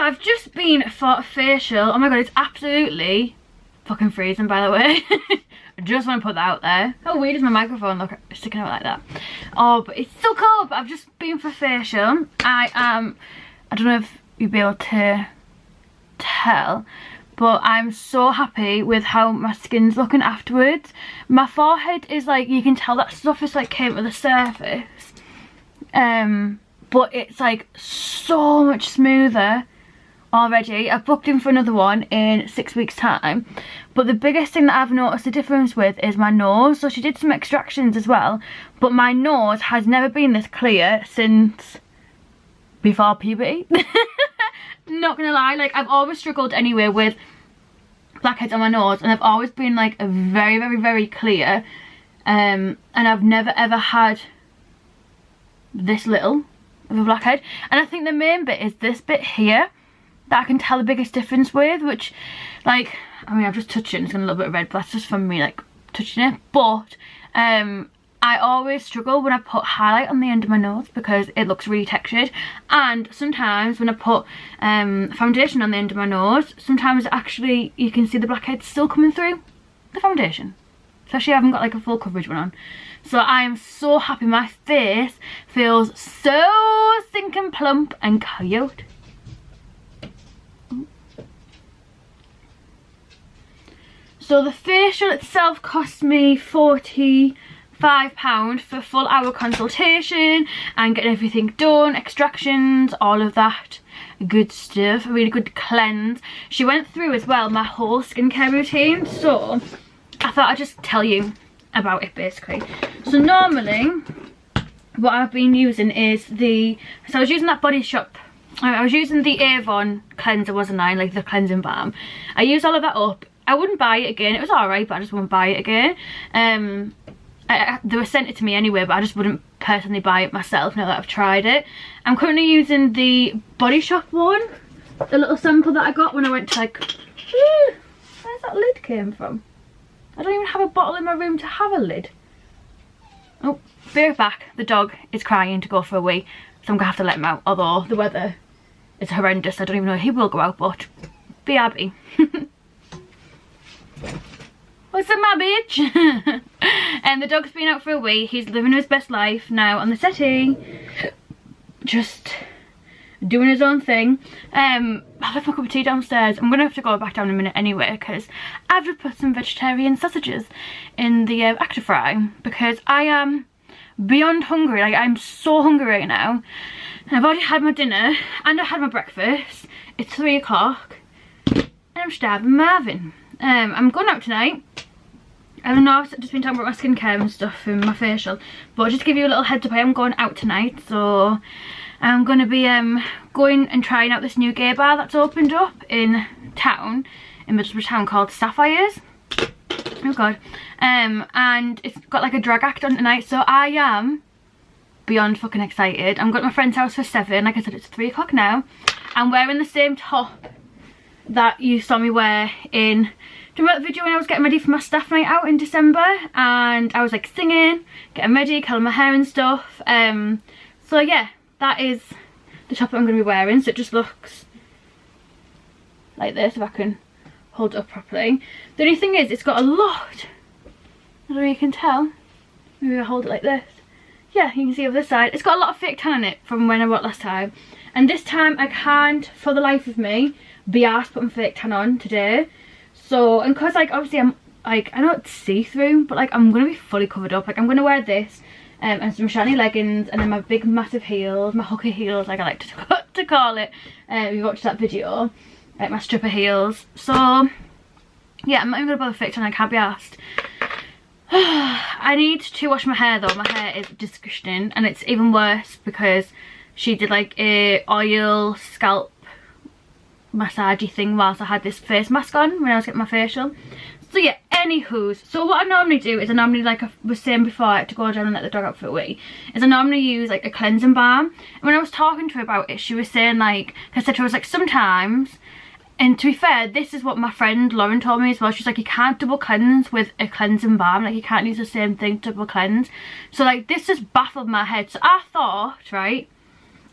I've just been for a facial. Oh my god, it's absolutely fucking freezing, by the way. I just want to put that out there. How weird is my microphone look sticking out like that? Oh, but it's so cold. But I've just been for a facial. I don't know if you'll be able to tell, but I'm so happy with how my skin's looking afterwards. My forehead is like, you can tell that stuff is like came to the surface. But it's like so much smoother already. I've booked in for another one in 6 weeks time, but the biggest thing that I've noticed a difference with is my nose. So she did some extractions as well, but my nose has never been this clear since before puberty. Not gonna lie, like I've always struggled anyway with blackheads on my nose, and I've always been like a very, very, very clear, and I've never ever had this little of a blackhead. And I think the main bit is this bit here that I can tell the biggest difference with, which, like, I mean, I've just touched it and it's got a little bit of red, but that's just from me like touching it. But I always struggle when I put highlight on the end of my nose because it looks really textured, and sometimes when I put foundation on the end of my nose, sometimes actually you can see the blackheads still coming through the foundation, especially if I haven't got like a full coverage one on. So I am so happy. My face feels so stinking plump and cute. So the facial itself cost me £45 for a full hour consultation and getting everything done, extractions, all of that good stuff. A really good cleanse. She went through as well my whole skincare routine, so I thought I'd just tell you about it basically. So normally what I've been using is I was using that Body Shop, I was using the Avon cleanser, wasn't I, like the cleansing balm. I used all of that up. I wouldn't buy it again. It was alright, but I just wouldn't buy it again. They were sent it to me anyway, but I just wouldn't personally buy it myself now that I've tried it. I'm currently using the Body Shop one, the little sample that I got when I went to like, where's that lid came from? I don't even have a bottle in my room to have a lid. Oh, be right back. The dog is crying to go for a wee, so I'm gonna have to let him out, although the weather is horrendous. I don't even know if he will go out, but be happy. What's up, my bitch? And the dog's been out for a wee. He's living his best life now on the settee, just doing his own thing. I left my cup of tea downstairs. I'm gonna have to go back down in a minute anyway, because I've just put some vegetarian sausages in the actor fry because I am beyond hungry. Like, I'm so hungry right now, and I've already had my dinner and I had my breakfast. It's 3 o'clock and I'm starving Marvin. I'm going out tonight. I don't know, I've just been talking about my skincare and stuff and my facial, but just to give you a little heads up, I am going out tonight. So I'm going to be going and trying out this new gay bar that's opened up in town, in Middlesbrough town, called Sapphires. Oh god. And it's got like a drag act on tonight, so I am beyond fucking excited. I'm going to my friend's house for 7. Like I said, it's 3 o'clock now. I'm wearing the same top that you saw me wear in, do you remember that video when I was getting ready for my staff night out in December, and I was like singing, getting ready, curling my hair and stuff. So yeah, that is the top that I'm going to be wearing. So it just looks like this, if I can hold it up properly. The only thing is, it's got a lot, I don't know if you can tell, maybe I'll hold it like this. Yeah, you can see over this side, it's got a lot of fake tan on it from when I bought last time, and this time I can't for the life of me be arsed putting fake tan on today. So, and because like obviously I'm like, I know it's see-through, but like I'm gonna be fully covered up. Like I'm gonna wear this and some shiny leggings, and then my big massive heels, my hooker heels, like I like to call it. We watched that video, like my stripper heels. So yeah, I'm not even gonna bother fake tan, I can't be asked. I need to wash my hair though. My hair is disgusting, and it's even worse because she did like a oil scalp massagey thing whilst I had this face mask on when I was getting my facial. So yeah, anywho's, so what I normally do is I normally, like I was saying before, to go down and let the dog out for a wee, is I normally use like a cleansing balm. And when I was talking to her about it, she was saying like, I said to her, I was like, sometimes, and to be fair, this is what my friend Lauren told me as well, she's like, you can't double cleanse with a cleansing balm, like you can't use the same thing to double cleanse. So like this just baffled my head. So I thought, right,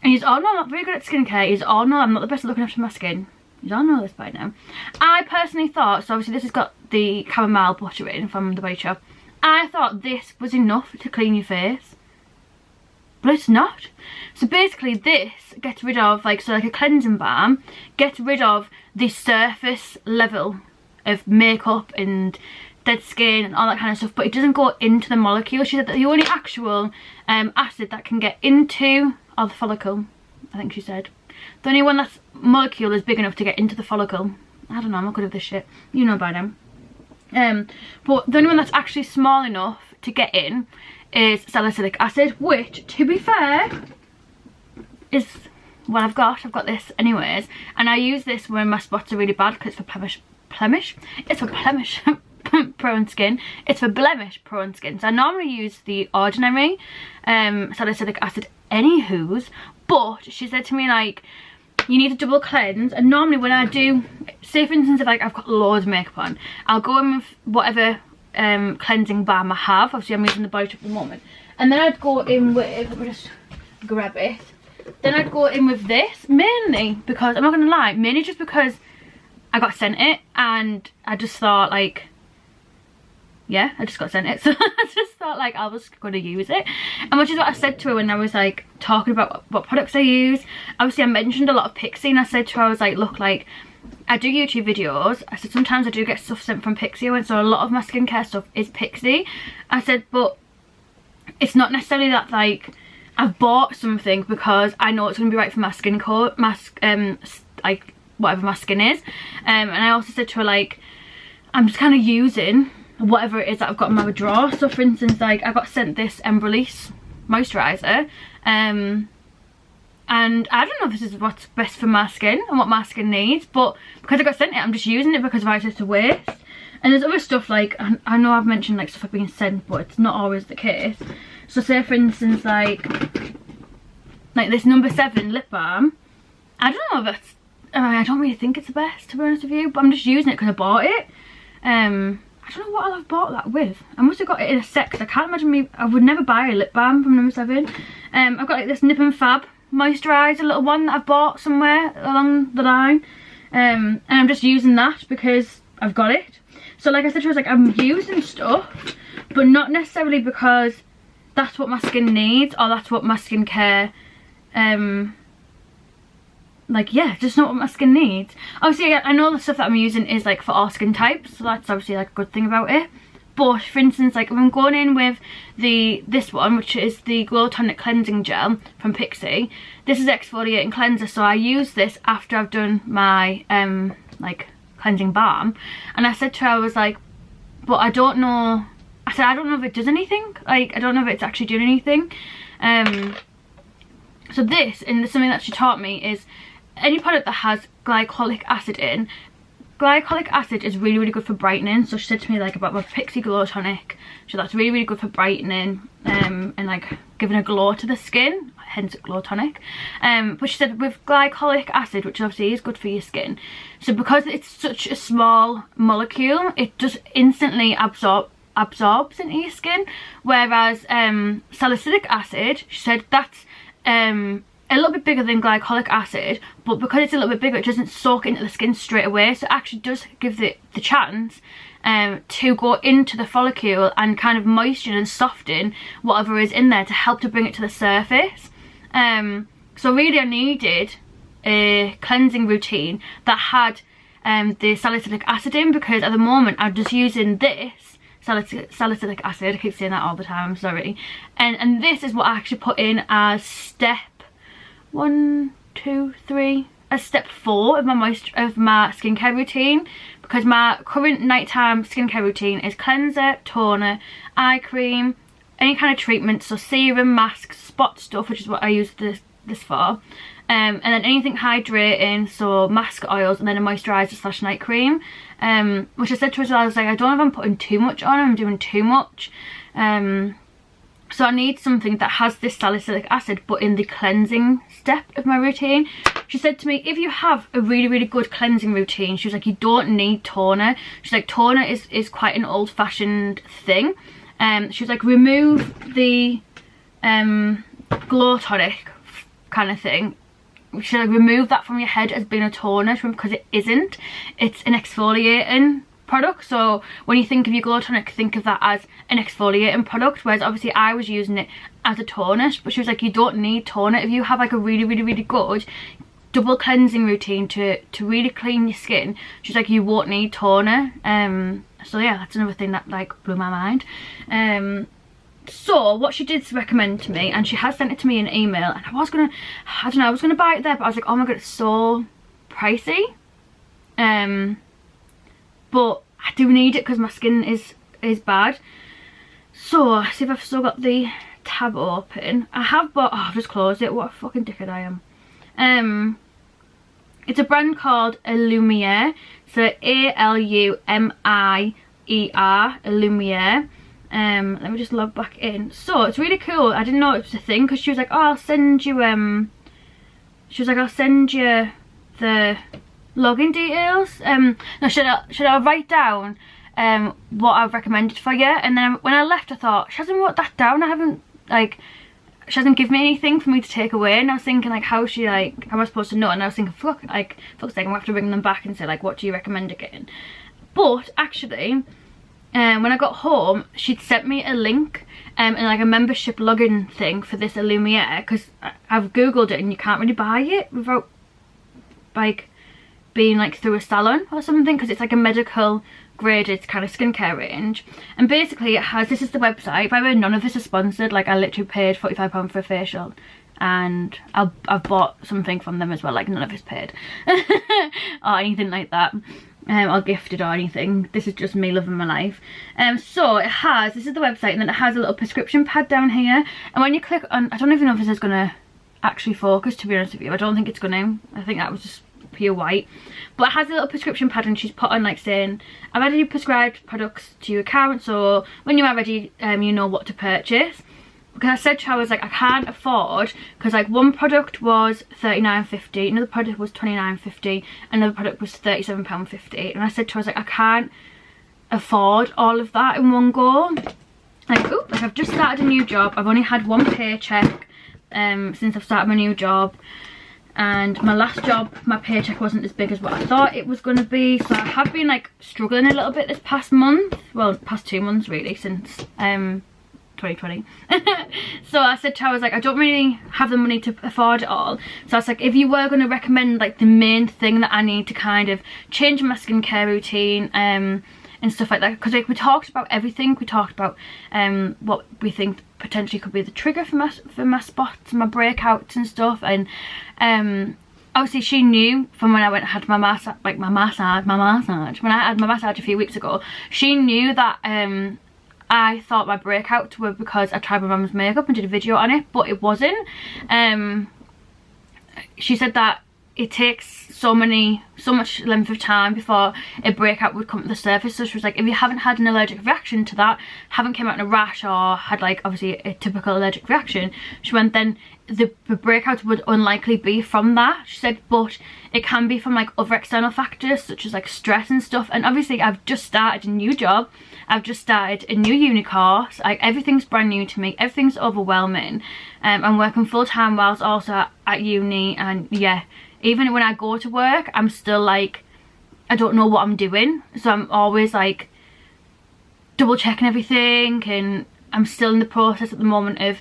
And you all know I'm not very good at skincare. You all know I'm not the best at looking after my skin. You all know this by now. I personally thought, so obviously this has got the chamomile butter in from the Body Shop. I thought this was enough to clean your face. But it's not. So basically this gets rid of, like, so like a cleansing balm, gets rid of the surface level of makeup and dead skin and all that kind of stuff, but it doesn't go into the molecule. She said that the only actual acid that can get into, or the follicle, I think she said. The only one that's molecule is big enough to get into the follicle. I don't know, I'm not good at this shit. You know by now. But the only one that's actually small enough to get in is salicylic acid, which, to be fair, is what I've got. I've got this anyways, and I use this when my spots are really bad because it's for blemish. It's for blemish prone skin. It's for blemish prone skin. So I normally use the ordinary salicylic acid anywho's, but she said to me, like, you need to double cleanse. And normally when I do, say for instance if like I've got loads of makeup on, I'll go in with whatever cleansing balm I have. Obviously I'm using the Body Shop at the moment, and then I'd go in with, let me just grab it, then I'd go in with this, mainly because, I'm not gonna lie, mainly just because I got sent it and I just thought, like, yeah, I just got sent it, so I just thought like I was going to use it. And which is what I said to her when I was like talking about what products I use. Obviously I mentioned a lot of Pixie, and I said to her, I was like, look, like, I do YouTube videos. I said sometimes I do get stuff sent from Pixie, and so a lot of my skincare stuff is Pixie. I said, but it's not necessarily that like I've bought something because I know it's going to be right for my skin color, like whatever my skin is. And I also said to her, like, I'm just kind of using whatever it is that I've got in my drawer. So for instance, like, I got sent this Release moisturizer, and I don't know if this is what's best for my skin and what my skin needs, but because I got sent it, I'm just using it because of access to waste. And there's other stuff, like, I know I've mentioned like stuff I've been sent, but it's not always the case. So say for instance, like this No. 7 lip balm, I don't know if that's, I don't really think it's the best, to be honest with you, but I'm just using it because I bought it. I don't know what I've bought that with. I must have got it in a set, because I can't imagine me, I would never buy a lip balm from No. 7. I've got like this Nip and Fab moisturiser little one that I've bought somewhere along the line, and I'm just using that because I've got it. So like I said to her, I was like, I'm using stuff, but not necessarily because that's what my skin needs or that's what my skincare, like, yeah, just not what my skin needs. Obviously I know the stuff that I'm using is like for all skin types, so that's obviously like a good thing about it. But for instance, like if I'm going in with this one, which is the Glow Tonic Cleansing Gel from Pixie, this is Exfoliating Cleanser, so I use this after I've done my like cleansing balm. And I said to her, I was like, but I don't know, I said, I don't know if it does anything, like I don't know if it's actually doing anything. So this, and something that she taught me, is any product that has glycolic acid in, glycolic acid is really, really good for brightening. So she said to me, like, about my Pixie Glow Tonic, so that's really, really good for brightening, and like giving a glow to the skin, hence Glow Tonic. But she said with glycolic acid, which obviously is good for your skin, so because it's such a small molecule, it just instantly absorbs into your skin, whereas salicylic acid, she said, that's a little bit bigger than glycolic acid, but because it's a little bit bigger, it doesn't soak into the skin straight away, so it actually does give it the chance to go into the follicle and kind of moisten and soften whatever is in there to help to bring it to the surface. So really I needed a cleansing routine that had the salicylic acid in, because at the moment I'm just using this salicylic acid, I keep saying that all the time, I'm sorry, and this is what I actually put in as step 1, 2, 3, as step 4 of my skincare routine, because my current nighttime skincare routine is cleanser, toner, eye cream, any kind of treatment, so serum, mask, spot stuff, which is what I use this for, and then anything hydrating, so mask oils, and then a moisturiser / night cream, which I said to her, I was like, I don't know if I'm putting too much on, I'm doing too much, so I need something that has this salicylic acid but in the cleansing step of my routine. She said to me, if you have a really, really good cleansing routine, she was like, you don't need toner. She's like, toner is quite an old-fashioned thing. She was like, remove the Glow Tonic kind of thing. You should like remove that from your head as being a toner, because it isn't. It's an exfoliating product. So when you think of your glow tonic, think of that as an exfoliating product, whereas obviously I was using it as a toner. But she was like, you don't need toner. If you have like a really good double cleansing routine to really clean your skin, she's like, you won't need toner. So yeah, that's another thing that like blew my mind. So what she did recommend to me, and she has sent it to me in an email, and I was gonna buy it there, but I was like, oh my god, it's so pricey. But I do need it because my skin is bad. So see if I've still got the tab open. I have bought, oh, I've just closed it. What a fucking dickhead I am. It's a brand called Lumiere. So ALUMIER, Lumiere. Let me just log back in. So it's really cool. I didn't know it was a thing, because she was like, oh, I'll send you I'll send you the login details. No, should I write down what I've recommended for you? And then when I left, I thought, she hasn't wrote that down. She hasn't given me anything for me to take away. And I was thinking, like, how she, like, how am I supposed to know? And I was thinking, fuck's sake, I'm gonna have to ring them back and say, like, what do you recommend again? But actually, when I got home, she'd sent me a link and like a membership login thing for this Lumiere, because I've googled it and you can't really buy it without like being like through a salon or something, because it's like a medical graded kind of skincare range. And basically it has, this is the website. By the way, none of this is sponsored. Like, I literally paid £45 for a facial, and I've bought something from them as well. Like, none of it's paid or anything like that, or gifted or anything. This is just me living my life. So it has, this is the website, and then it has a little prescription pad down here, and when you click on, I don't even know if this is gonna actually focus, to be honest with you. I don't think it's gonna. I think that was just pure white. But it has a little prescription pad, and she's put on like saying, I've added prescribed products to your account, so when you are ready, you know what to purchase. Because I said to her, I was like, I can't afford, because like one product was £39.50, another product was £29.50, another product was £37.50, and I said to her, I was like, I can't afford all of that in one go. Like, ooh, like I've just started a new job, I've only had one paycheck since I've started my new job, and my last job, my paycheck wasn't as big as what I thought it was going to be, so I have been like struggling a little bit this past month, well, past 2 months really, since 2020. So I said to her, I was like, I don't really have the money to afford it all. So I was like, if you were going to recommend like the main thing that I need to kind of change my skincare routine and stuff like that, because like we talked about everything. We talked about what we think potentially could be the trigger for my spots, my breakouts and stuff, and obviously she knew from when I went and had my massage, when I had my massage a few weeks ago, she knew that I thought my breakouts were because I tried my mum's makeup and did a video on it, but it wasn't. She said that it takes so much length of time before a breakout would come to the surface. So she was like, if you haven't had an allergic reaction to that, haven't came out in a rash or had like obviously a typical allergic reaction, she went, then the breakouts would unlikely be from that. She said, but it can be from like other external factors such as like stress and stuff. And obviously I've just started a new job, I've just started a new uni course, like everything's brand new to me, everything's overwhelming. I'm working full-time whilst also at uni, and yeah, even when I go to work, I'm still like, I don't know what I'm doing. So I'm always like double checking everything, and I'm still in the process at the moment of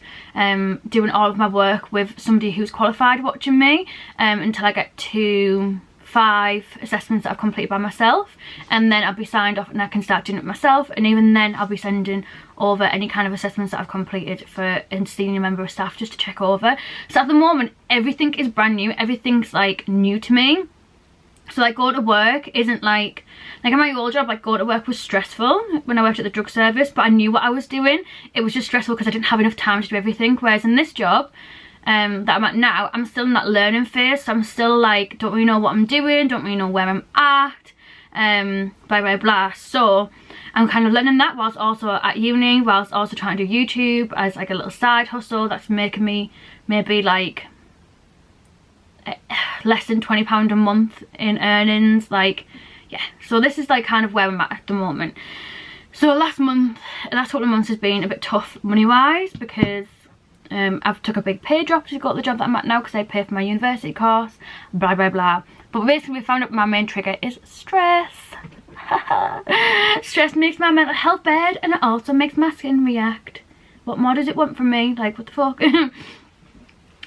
doing all of my work with somebody who's qualified watching me until I get to 5 assessments that I've completed by myself, and then I'll be signed off and I can start doing it myself. And even then I'll be sending over any kind of assessments that I've completed for a senior member of staff just to check over. So at the moment everything is brand new, everything's like new to me. So like go to work isn't like at my old job, like go to work was stressful when I worked at the drug service, but I knew what I was doing. It was just stressful because I didn't have enough time to do everything. Whereas in this job that I'm at now, I'm still in that learning phase, so I'm still like, don't really know what I'm doing, don't really know where I'm at, blah blah blah. So I'm kind of learning that whilst also at uni, whilst also trying to do YouTube as like a little side hustle that's making me maybe like less than £20 a month in earnings. Like, yeah, so this is like kind of where I'm at the moment. So last couple of months has been a bit tough money wise, because I've took a big pay drop to go to the job that I'm at now because I pay for my university course, blah blah blah. But basically we found out my main trigger is stress. Stress makes my mental health bad, and it also makes my skin react. What more does it want from me? Like, what the fuck?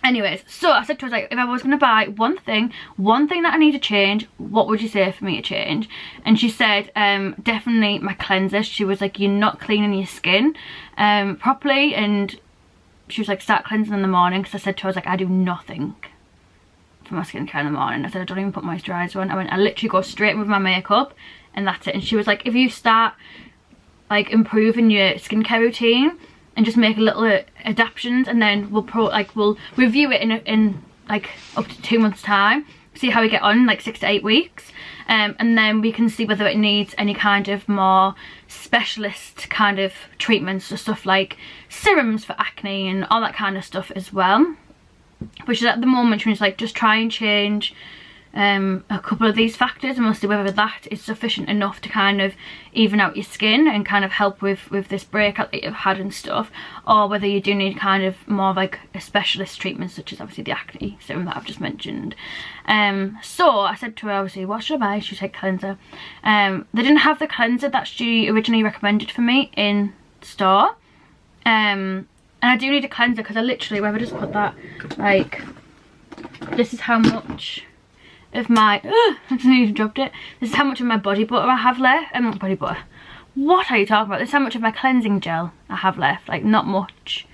Anyways, so I said to her, like, if I was going to buy one thing that I need to change, what would you say for me to change? And she said, definitely my cleanser. She was like, you're not cleaning your skin properly. And she was like, start cleansing in the morning. Because I said to her, I was like, I do nothing for my skincare in the morning. I said, I don't even put moisturiser on. I literally go straight in with my makeup and that's it. And she was like, if you start like improving your skincare routine and just make little adaptations, and then we'll review it in like up to 2 months time, see how we get on, like 6 to 8 weeks, and then we can see whether it needs any kind of more specialist kind of treatments, or stuff like serums for acne and all that kind of stuff as well. But she's at the moment, she's like, just try and change a couple of these factors, and we'll see whether that is sufficient enough to kind of even out your skin and kind of help with this breakout that you've had and stuff, or whether you do need kind of more of like a specialist treatment, such as obviously the acne serum that I've just mentioned. So I said to her, obviously, what should I buy? She said cleanser. They didn't have the cleanser that she originally recommended for me in store, and I do need a cleanser because I literally, where I just put that, like, this is how much of my, I even dropped it. This is how much of my body butter I have left. Not body butter. What are you talking about? This is how much of my cleansing gel I have left. Like, not much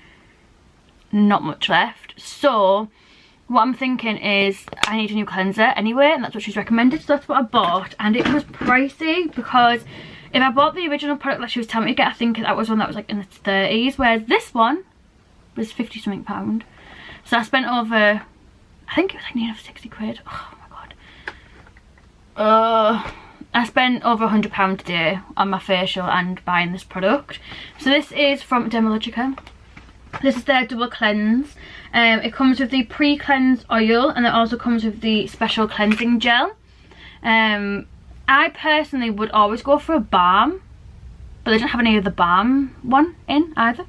left. So what I'm thinking is I need a new cleanser anyway, and that's what she's recommended. So that's what I bought, and it was pricey because if I bought the original product that she was telling me to get, I think that was one that was like in the 30s, whereas this one was 50 something pound. So I spent over, I think it was like nearly 60 quid. Oh my god. I spent over £100 today on my facial and buying this product. So this is from Dermalogica. This is their double cleanse. It comes with the pre-cleanse oil, and it also comes with the special cleansing gel. I personally would always go for a balm, but they didn't have any of the balm one in either.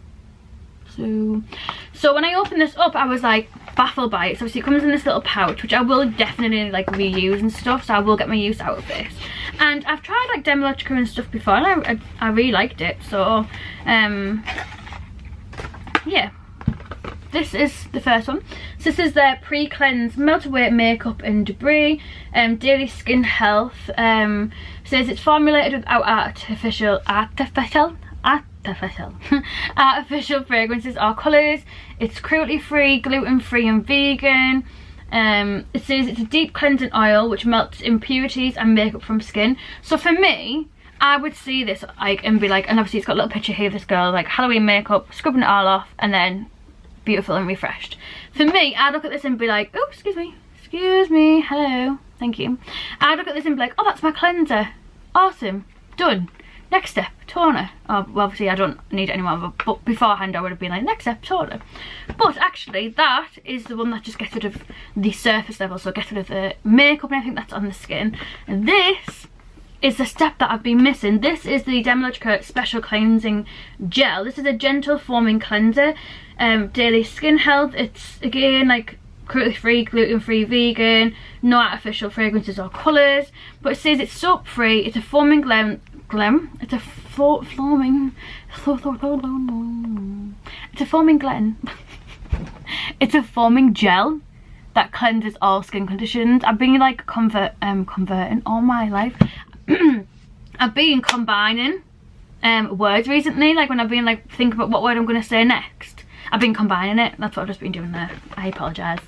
So when I opened this up, I was like baffled by it. So obviously it comes in this little pouch, which I will definitely like reuse and stuff, so I will get my use out of this. And I've tried like Dermalogica and stuff before, and I really liked it. So yeah, this is the first one. So this is their pre-cleanse melt away makeup and debris, daily skin health. Says it's formulated without artificial fragrances or colours. It's cruelty free, gluten free and vegan. It says it's a deep cleansing oil which melts impurities and makeup from skin. So for me, I would see this like and be like, and obviously it's got a little picture here of this girl like Halloween makeup, scrubbing it all off, and then beautiful and refreshed. For me, I'd look at this and be like, oh, excuse me, hello, thank you. I'd look at this and be like, oh, that's my cleanser, awesome, done. Next step, toner. Oh, well, obviously I don't need it anymore, but beforehand I would have been like, next step, toner. But actually that is the one that just gets rid of the surface level, so gets rid of the makeup and everything that's on the skin. And this is the step that I've been missing. This is the Dermalogica Special Cleansing Gel. This is a gentle foaming cleanser, daily skin health. It's again like cruelty free, gluten free, vegan, no artificial fragrances or colours. But it says it's soap free. It's a foaming It's a foaming It's a foaming gel that cleanses all skin conditions. I've been like converting all my life. I've been combining words recently, like when I've been like thinking about what word I'm going to say next. I've been combining it. That's what I've just been doing there. I apologise.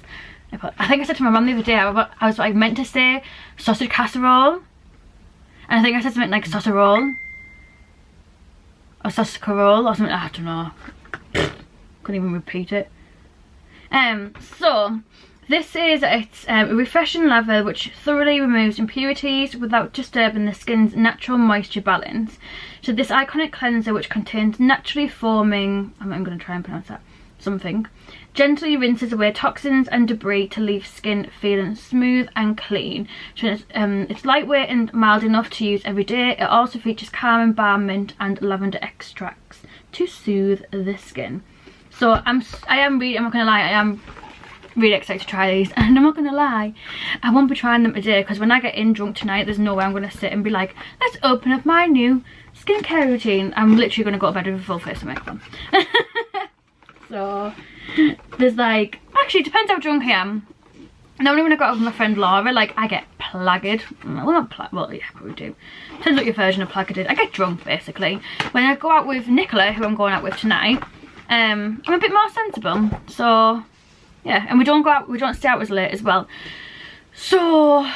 I think I said to my mum the other day, I was like meant to say sausage casserole, and I think I said something like saucerole or saucerole or something. I don't know. Couldn't even repeat it. So this is it's a refreshing lather which thoroughly removes impurities without disturbing the skin's natural moisture balance. So this iconic cleanser, which contains naturally foaming, I'm going to try and pronounce that, something, gently rinses away toxins and debris to leave skin feeling smooth and clean. So it's lightweight and mild enough to use every day. It also features calming balm mint and lavender extracts to soothe the skin. So I'm not gonna lie, I am really excited to try these, and I'm not gonna lie, I won't be trying them today because when I get in drunk tonight, there's no way I'm gonna sit and be like, let's open up my new skincare routine. I'm literally gonna go to bed with a full face of makeup on. So there's like, actually it depends how drunk I am. Normally when I go out with my friend Laura, like I get plagged. Well, not well, yeah, probably do. Depends what your version of plagged is. I get drunk basically. When I go out with Nicola, who I'm going out with tonight, I'm a bit more sensible. So yeah, and we don't stay out as late as well. So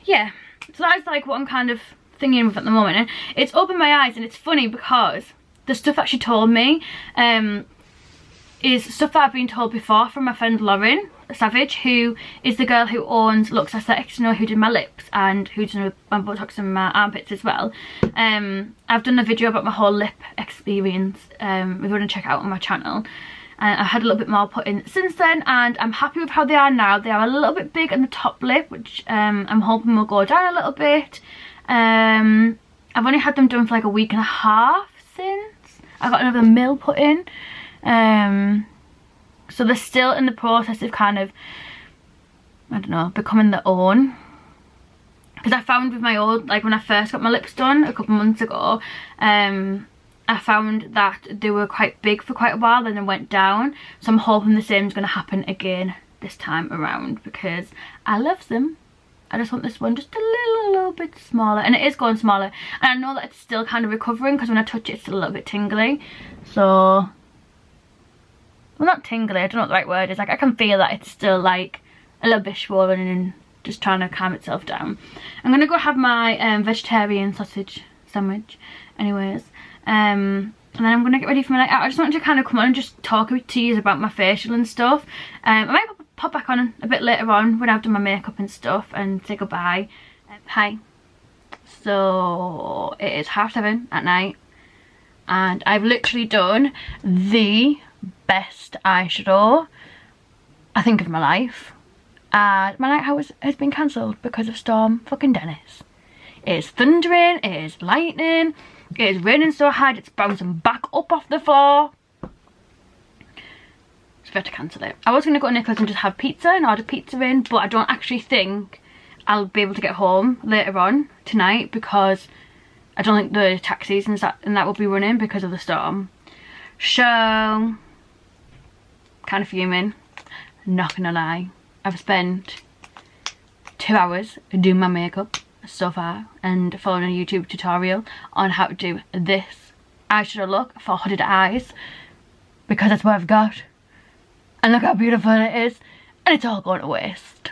yeah, so that's like what I'm kind of thinking with at the moment. And it's opened my eyes, and it's funny because the stuff that she told me is stuff that I've been told before from my friend Lauren Savage, who is the girl who owns Luxe Aesthetics, you know, who did my lips and who did my Botox and my armpits as well. I've done a video about my whole lip experience, if you want to check it out on my channel. I've had a little bit more put in since then, and I'm happy with how they are now. They are a little bit big on the top lip, which I'm hoping will go down a little bit. I've only had them done for like a week and a half since. I got another mil put in. So they're still in the process of kind of, I don't know, becoming their own. Because I found with my old, like when I first got my lips done a couple months ago, I found that they were quite big for quite a while, then they went down. So I'm hoping the same is going to happen again this time around, because I love them. I just want this one just a little bit smaller, and it is going smaller. And I know that it's still kind of recovering, because when I touch it, it's still a little bit tingly. So, well, not tingly, I don't know what the right word is. Like, I can feel that it's still like a little bit swollen and just trying to calm itself down. I'm going to go have my vegetarian sausage sandwich anyways. And then I'm going to get ready for my night out. I just wanted to kind of come on and just talk to you about my facial and stuff. I might pop back on a bit later on when I've done my makeup and stuff and say goodbye. Hi. So it is 7:30 at night, and I've literally done the best eyeshadow I think of my life. And my night out has been cancelled because of Storm fucking Dennis. It is thundering, it is lightning, it is raining so hard it's bouncing back up off the floor. So we had to cancel it. I was going to go to Nicholas and just have pizza and order pizza in, but I don't actually think I'll be able to get home later on tonight, because I don't think the taxis and that will be running because of the storm. So, kind of fuming, not gonna lie. I've spent 2 hours doing my makeup so far and following a YouTube tutorial on how to do this eyeshadow look for hooded eyes, because that's what I've got. And look how beautiful it is, and it's all going to waste.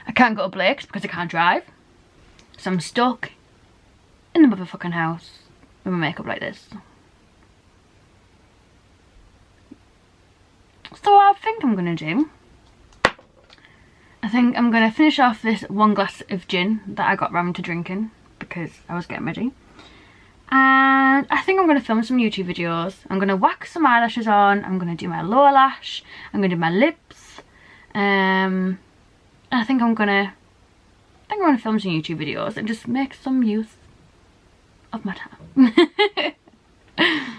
I can't go to Blake's because I can't drive, so I'm stuck in the motherfucking house with my makeup like this. So what I think I'm going to do, I think I'm going to finish off this one glass of gin that I got round to drinking because I was getting ready. And I think I'm going to film some YouTube videos. I'm going to wax some eyelashes on, I'm going to do my lower lash, I'm going to do my lips. I think I'm going to film some YouTube videos and just make some use of my time.